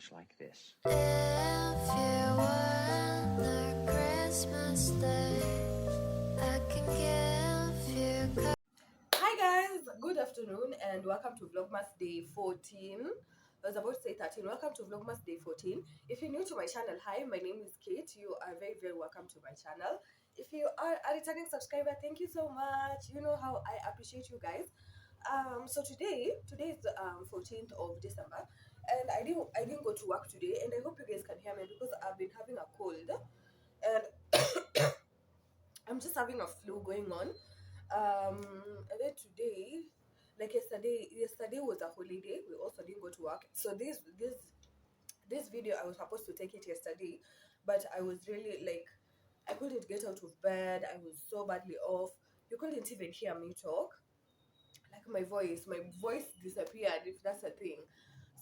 much like this. If you were the Christmas day, I can give you. Hi guys, good afternoon and welcome to Vlogmas Day 14. I was about to say 13. Welcome to Vlogmas Day 14. If you're new to my channel, hi, my name is Kate. You are very welcome to my channel. If you are a returning subscriber, thank you so much. You know how I appreciate you guys. So today is 14th of December, and I didn't go to work today, and I hope you guys can hear me because I've been having a cold and I'm just having a flu going on. And then today, like yesterday was a holiday. We also didn't go to work. So this video I was supposed to take it yesterday, but I was really like I couldn't get out of bed. I was so badly off. You couldn't even hear me talk. Like my voice disappeared, if that's a thing.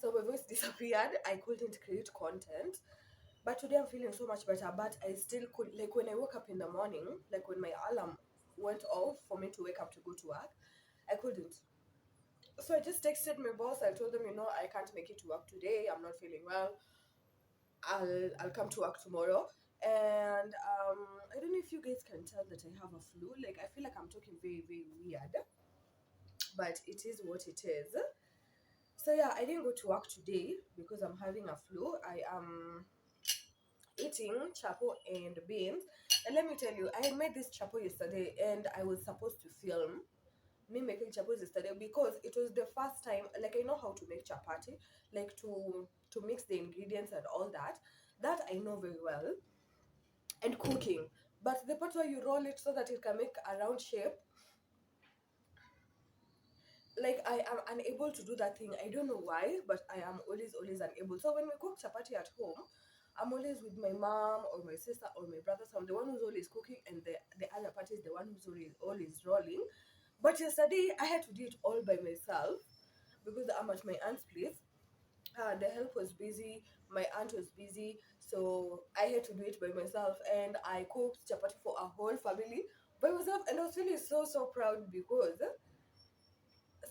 So my voice disappeared. I couldn't create content. But today I'm feeling so much better. But I still could, like when I woke up in the morning, like when my alarm went off for me to wake up to go to work, I couldn't. So I just texted my boss. I told them, I can't make it to work today. I'm not feeling well. I'll come to work tomorrow. And I don't know if you guys can tell that I have a flu. Like I feel like I'm talking very weird, but it is what it is. So yeah, I didn't go to work today because I'm having a flu. I am eating chapo and beans, and let me tell you, I made this chapo yesterday and I was supposed to film me making chapos yesterday because it was the first time. Like I know how to make chapati, like to mix the ingredients and all that I know very well, and cooking. But the part where you roll it so that it can make a round shape, like I am unable to do that thing. I don't know why, but I am always unable. So when we cook chapati at home, I'm always with my mom or my sister or my brother. So I'm the one who's always cooking, and the other party is the one who's always rolling. But yesterday I had to do it all by myself because I'm at my aunt's place. The help was busy, my aunt was busy, so I had to do it by myself, and I cooked chapati for a whole family by myself, and I was feeling so proud because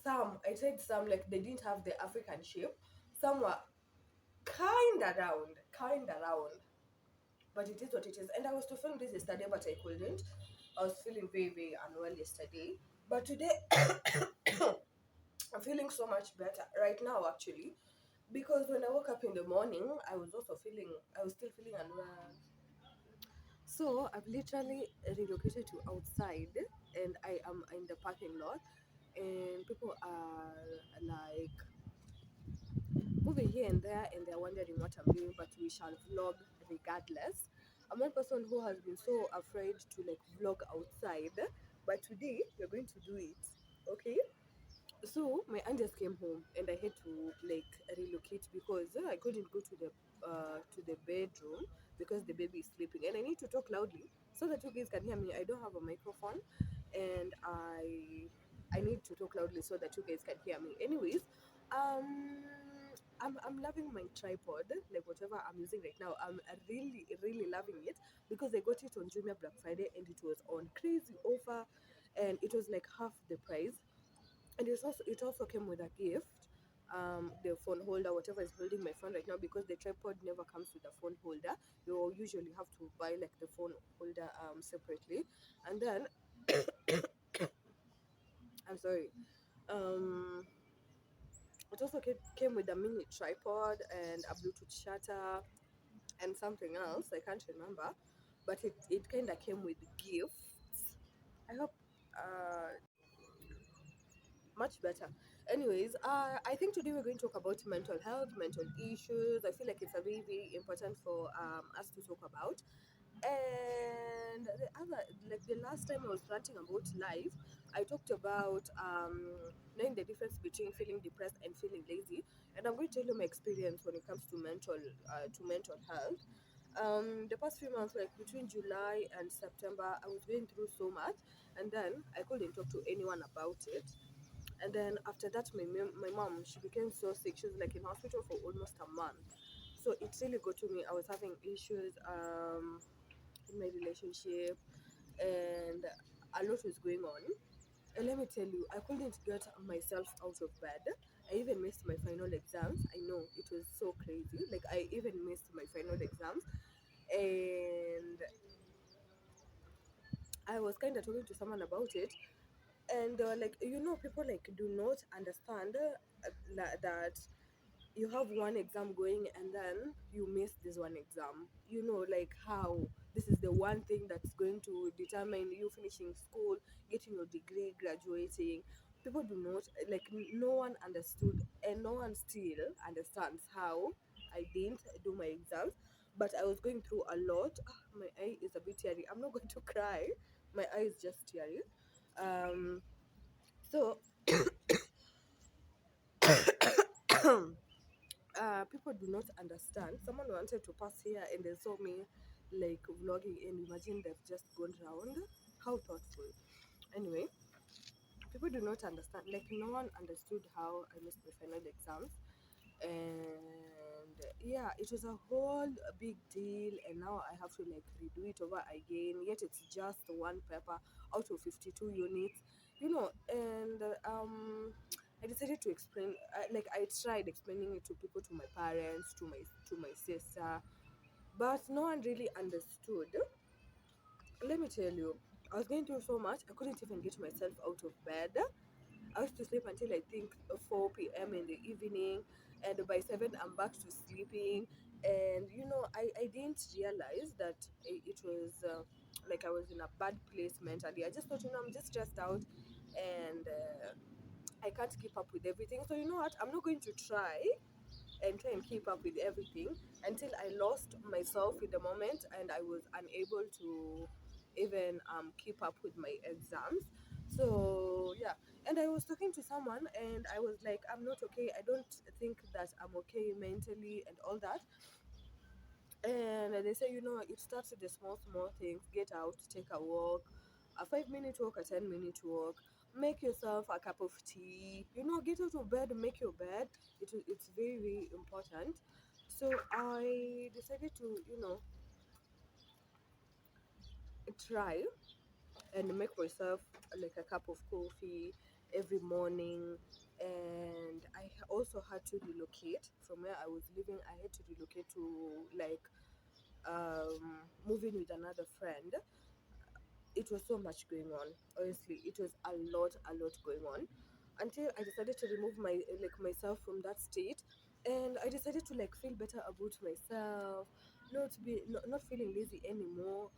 I tried some, like they didn't have the African shape. Some were kind around, but it is what it is. And I was to film this yesterday, but I couldn't. I was feeling very unwell yesterday, but today I'm feeling so much better right now, actually, because when I woke up in the morning, I was still feeling unwell. So I've literally relocated to outside, and I am in the parking lot, and people are like moving here and there, and they're wondering what I'm doing, but we shall vlog regardless. I'm one person who has been so afraid to like vlog outside, but today we're going to do it. Okay. So my aunt just came home and I had to like relocate because I couldn't go to the bedroom because the baby is sleeping, and I need to talk loudly so that you guys can hear me. I don't have a microphone, and I need to talk loudly so that you guys can hear me. Anyways, um I'm loving my tripod, like whatever I'm using right now. I'm really loving it because I got it on Jumia Black Friday and it was on crazy offer, and it was like half the price, and it also came with a gift, the phone holder, whatever is holding my phone right now, because the tripod never comes with a phone holder. You usually have to buy like the phone holder separately, and then I'm sorry, um it also came with a mini tripod and a Bluetooth shutter and something else I can't remember, but it kind of came with gifts. I hope uh much better. Anyways, I think today we're going to talk about mental health, mental issues. I feel like it's a very important for us to talk about. And the last time I was ranting about life, I talked about knowing the difference between feeling depressed and feeling lazy. And I'm going to tell you my experience when it comes to mental health. The past few months, like between July and September, I was going through so much, and then I couldn't talk to anyone about it. And then after that, my mom, she became so sick. She was like in hospital for almost a month. So it really got to me. I was having issues in my relationship, and a lot was going on. And let me tell you, I couldn't get myself out of bed. I even missed my final exams. I know it was so crazy. Like I even missed my final exams, and I was kind of talking to someone about it, and they were like, people like do not understand that you have one exam going and then you miss this one exam. Like how this is the one thing that's going to determine you finishing school, getting your degree, graduating. People do not like, no one understood, and no one still understands how I didn't do my exams. But I was going through a lot. My eye is a bit teary. I'm not going to cry. My eye is just teary. So people do not understand. Someone wanted to pass here and they saw me like vlogging, and imagine they've just gone round. How thoughtful. Anyway, people do not understand. Like no one understood how I missed my final exams, and yeah, it was a whole big deal. And now I have to like redo it over again. Yet it's just one paper out of 52 units. And I decided to explain. Like I tried explaining it to people, to my parents, to my sister, but no one really understood. Let me tell you, I was going through so much. I couldn't even get myself out of bed. I used to sleep until I think 4 p.m. in the evening, and by 7 I'm back to sleeping. And I didn't realize that it was like I was in a bad place mentally. I just thought, I'm just stressed out, and I can't keep up with everything. So you know what? I'm not going to try and keep up with everything until I lost myself in the moment and I was unable to even keep up with my exams. So yeah, and I was talking to someone and I was like, I'm not okay. I don't think that I'm okay mentally and all that. And they say, it starts with the small, small things. Get out, take a walk, a 5 minute walk, a 10 minute walk. Make yourself a cup of tea. Get out of bed, make your bed. It's very, very important. So I decided to, try and make myself like a cup of coffee every morning. And I also had to relocate from where I was living. I had to relocate to like moving with another friend. It was so much going on. Honestly, it was a lot going on until I decided to remove myself from that state, and I decided to like feel better about myself, not feeling lazy anymore.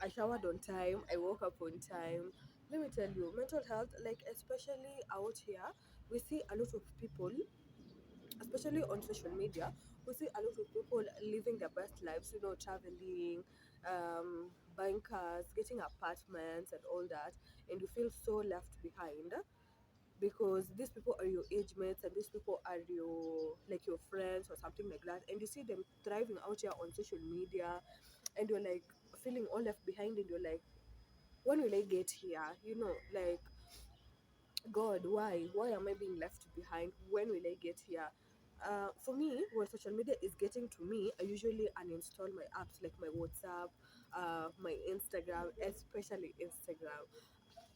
I showered on time. I woke up on time. Let me tell you, mental health, like especially out here, we see a lot of people, especially on social media, we see a lot of people living their best lives, traveling, buying cars, getting apartments, and all that, and you feel so left behind because these people are your age mates and these people are your friends or something like that, and you see them thriving out here on social media, and you're like feeling all left behind, and you're like, when will I get here? Like, God, why am I being left behind? When will I get here? For me, when social media is getting to me, I usually uninstall my apps like my WhatsApp, my Instagram, especially Instagram,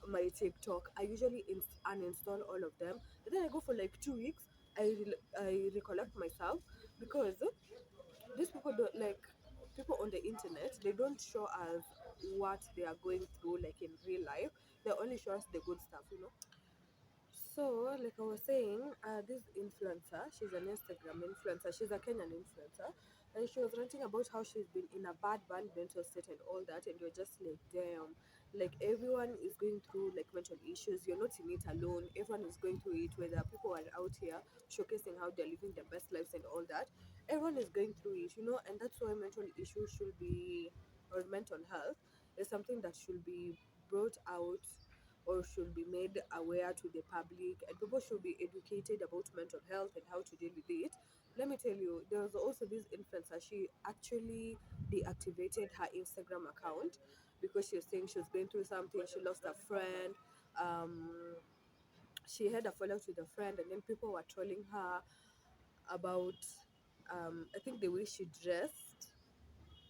my TikTok. I usually uninstall all of them. And then I go for like 2 weeks. I recollect myself because these people don't like, people on the internet. They don't show us what they are going through like in real life. They only show us the good stuff. So, like I was saying, this influencer, she's an Instagram influencer, she's a Kenyan influencer, and she was ranting about how she's been in a bad mental state and all that, and you're just like, damn, like everyone is going through like mental issues. You're not in it alone. Everyone is going through it, whether people are out here showcasing how they're living their best lives and all that. Everyone is going through it, and that's why mental issues should be, or mental health is something that should be brought out or should be made aware to the public, and people should be educated about mental health and how to deal with it. Let me tell you, there was also this influencer. She actually deactivated her Instagram account because she was saying she was going through something. She lost a friend. She had a fallout with a friend, and then people were trolling her about, I think, the way she dressed.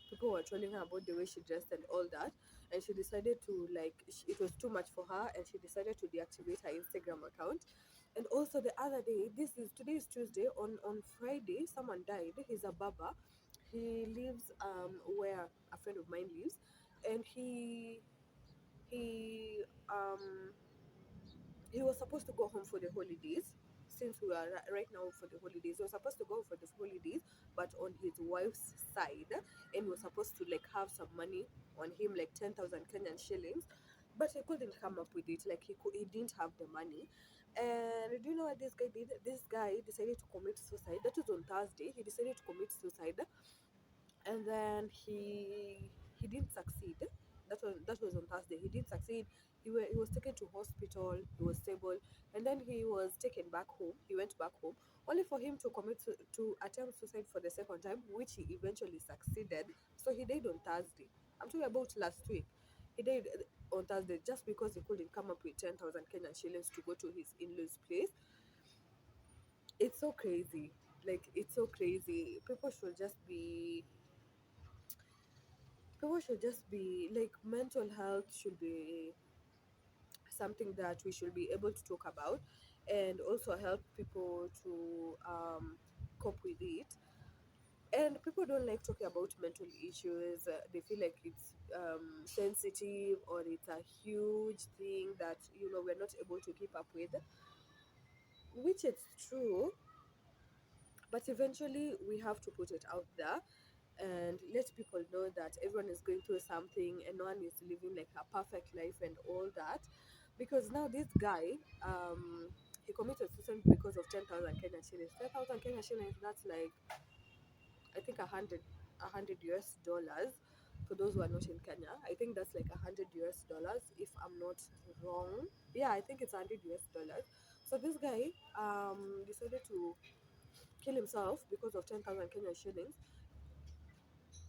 People were trolling her about the way she dressed and all that, and she decided to like, it was too much for her, and she decided to deactivate her Instagram account. And also the other day, today is Tuesday. On Friday, someone died. He's a barber. He lives where a friend of mine lives, and he um he was supposed to go home for the holidays. Since we are right now for the holidays, he was supposed to go for the holidays, but on his wife's side, and he was supposed to like have some money on him, like 10,000 Kenyan shillings, but he couldn't come up with it. Like he didn't have the money. And do you know what this guy did? This guy decided to commit suicide. That was on Thursday. He decided to commit suicide, and then he didn't succeed. That was on Thursday. He didn't succeed. He was taken to hospital. He was stable, and then he was taken back home. He went back home only for him to to attempt suicide for the second time, which he eventually succeeded. So he died on Thursday. I'm talking about last week. He died on Thursday just because he couldn't come up with 10,000 Kenyan shillings to go to his in-laws place. It's so crazy. Like it's so crazy. People should just be like, mental health should be something that we should be able to talk about, and also help people to cope with it. And people don't like talking about mental issues. They feel like it's sensitive, or it's a huge thing that we're not able to keep up with, which it's true. But eventually we have to put it out there and let people know that everyone is going through something, and no one is living like a perfect life and all that. Because now this guy, he committed suicide because of 10,000 Kenyan shillings. 10,000 Kenyan shillings, that's like, I think a hundred US dollars. For those who are not in Kenya, I think that's like $100 if I'm not wrong. Yeah, I think it's 100 US dollars. So this guy decided to kill himself because of 10,000 Kenyan shillings,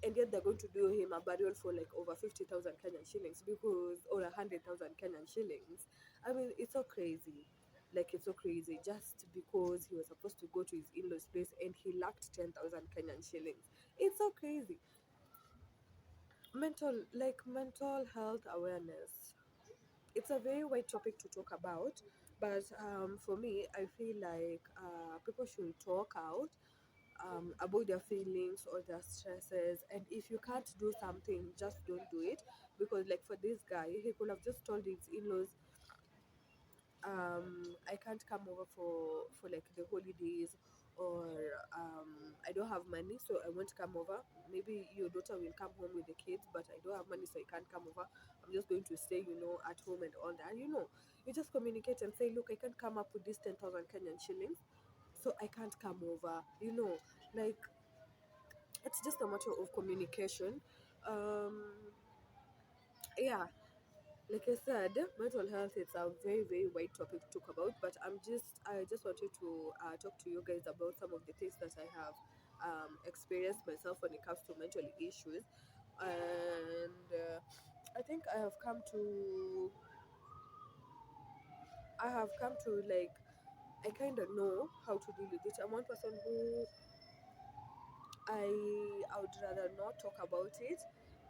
and yet they're going to do him a burial for like over 50,000 Kenyan shillings, because, or 100,000 Kenyan shillings. I mean, it's so crazy. Like, it's so crazy just because he was supposed to go to his in-laws place and he lacked 10,000 Kenyan shillings. It's so crazy. Mental health awareness. It's a very wide topic to talk about, but for me, I feel like people should talk out about their feelings or their stresses. And if you can't do something, just don't do it. Because, like, for this guy, he could have just told his in-laws, I can't come over for like the holidays, or I don't have money, so I won't come over. Maybe your daughter will come home with the kids, but I don't have money, so I can't come over. I'm just going to stay, at home and all that. You just communicate and say, look, I can't come up with this 10,000 Kenyan shillings, so I can't come over. Like, it's just a matter of communication. Yeah, like I said, mental health is a very, very wide topic to talk about, but I just wanted to talk to you guys about some of the things that I have experienced myself when it comes to mental issues. And I think I have come to like, I kind of know how to deal with it. I'm one person who I would rather not talk about it.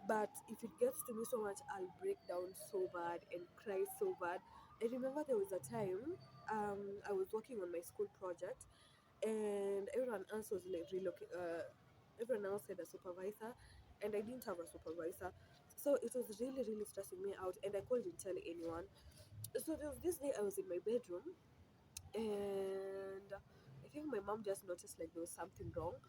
But if it gets to me so much, I'll break down so bad and cry so bad. I remember there was a time I was working on my school project, and everyone else was like everyone else had a supervisor, and I didn't have a supervisor. So it was really, really stressing me out, and I couldn't tell anyone. So there was this day I was in my bedroom, and I think my mom just noticed like there was something wrong,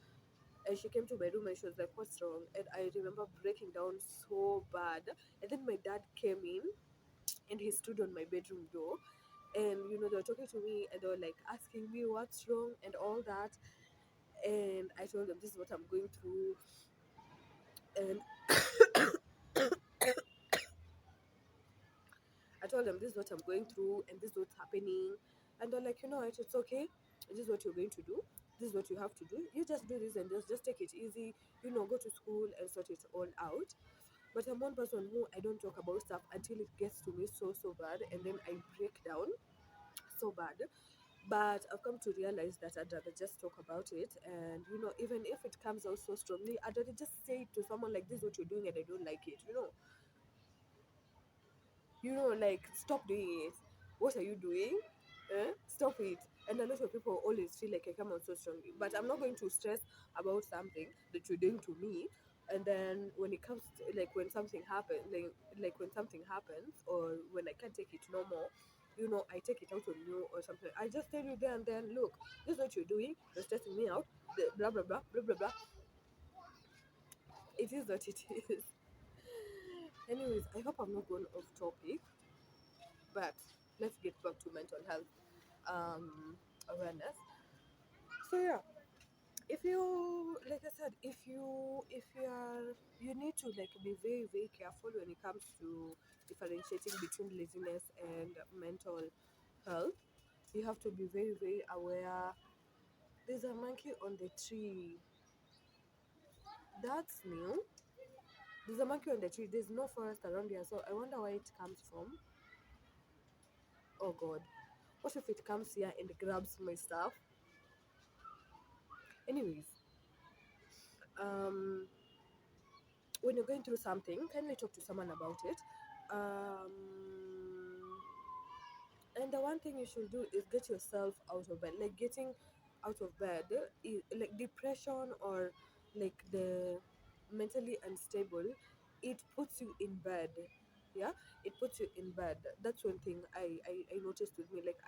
and she came to my room and she was like, "What's wrong?" And I remember breaking down so bad. And then my dad came in and he stood on my bedroom door, and they were talking to me and they were like asking me what's wrong and all that. And I told them this is what I'm going through, and I told them this is what I'm going through and this is what's happening. And they're like, it's okay. This is what you're going to do. This is what you have to do. You just do this and just take it easy. Go to school and sort it all out. But I'm one person who I don't talk about stuff until it gets to me so, so bad, and then I break down so bad. But I've come to realize that I'd rather just talk about it, and even if it comes out so strongly, I'd rather just say it to someone like, "This is what you're doing, and I don't like it." Like, stop doing it. What are you doing? Stop it. And a lot of people always feel like I come on so strongly, but I'm not going to stress about something that you're doing to me. And then when it comes to, like when something happens, like when something happens, or when I can't take it no more, I take it out on you or something. I just tell you there and then, look, this is what you're doing. You're stressing me out. Blah blah blah blah blah blah. It is what it is. Anyways, I hope I'm not going off topic, but let's get back to mental health awareness. So yeah, if you, like I said, you need to like be very very careful when it comes to differentiating between laziness and mental health. You have to be very very aware. There's a monkey on the tree. That's new. There's a monkey on the tree. There's no forest around here, so I wonder where it comes from. Oh god, what if it comes here and grabs my stuff? Anyways, um when you're going through something, kindly talk to someone about it. um and the one thing you should do is get yourself out of bed. Like getting out of bed like depression, or like the mentally unstable, it puts you in bed. Yeah, it puts you in bed. That's one thing I noticed with me. Like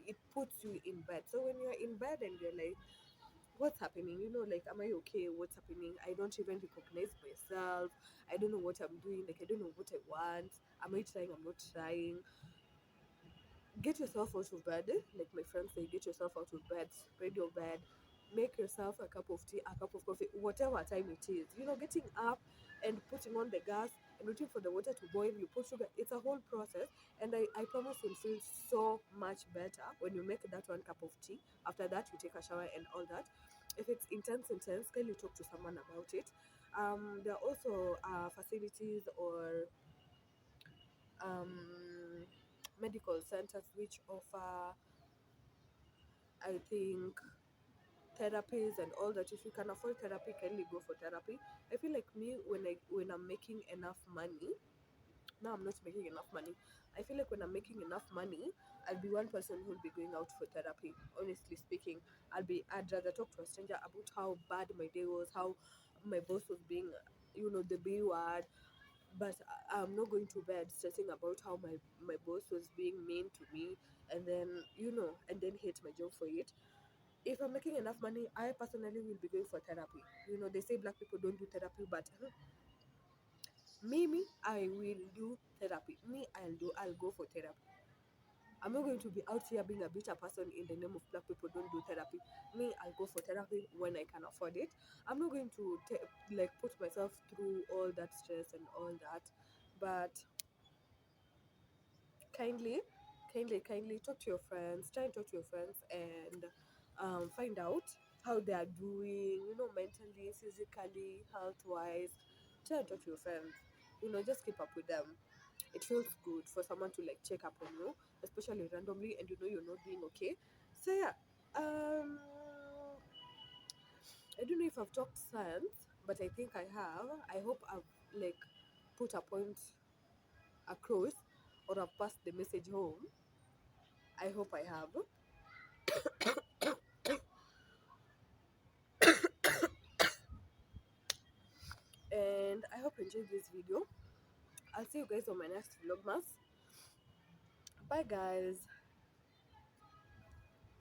it puts you in bed. So when you're in bed and you're like, what's happening, like, am I okay? What's happening? I don't even recognize myself. I don't know what I'm doing. Like, I don't know what I want. Am I trying? I'm not trying. Get yourself out of bed. Like my friends say, get yourself out of bed, spread your bed, make yourself a cup of tea, a cup of coffee, whatever time it is. Getting up and putting on the gas and waiting for the water to boil. You put sugar. It's a whole process, and I promise you'll feel so much better when you make that one cup of tea. After that, you take a shower and all that. If it's intense, can you talk to someone about it? There are also facilities or um, medical centers which offer, I think, therapies and all that. If you can afford therapy, kindly go for therapy. I feel like me, when I'm making enough money. Now I'm not making enough money. I feel like when I'm making enough money, I'll be one person who'll be going out for therapy. Honestly speaking, I'd rather talk to a stranger about how bad my day was, how my boss was being, the B word. But I'm not going to bed stressing about how my boss was being mean to me, and then hate my job for it. If I'm making enough money, I personally will be going for therapy. They say black people don't do therapy, but me, I will do therapy. I'll go for therapy. I'm not going to be out here being a bitter person in the name of black people don't do therapy. Me, I'll go for therapy when I can afford it. I'm not going to like put myself through all that stress and all that. But kindly, kindly talk to your friends. Try and talk to your friends and find out how they are doing. Mentally, physically, health wise. Try and talk to your friends. Just keep up with them. It feels good for someone to like check up on you, especially randomly, and you're not doing okay. So yeah, I don't know if I've talked science, but I think I have. I hope I've like put a point across, or I've passed the message home. I hope I have. And I hope you enjoyed this video. I'll see you guys on my next vlogmas. Bye guys.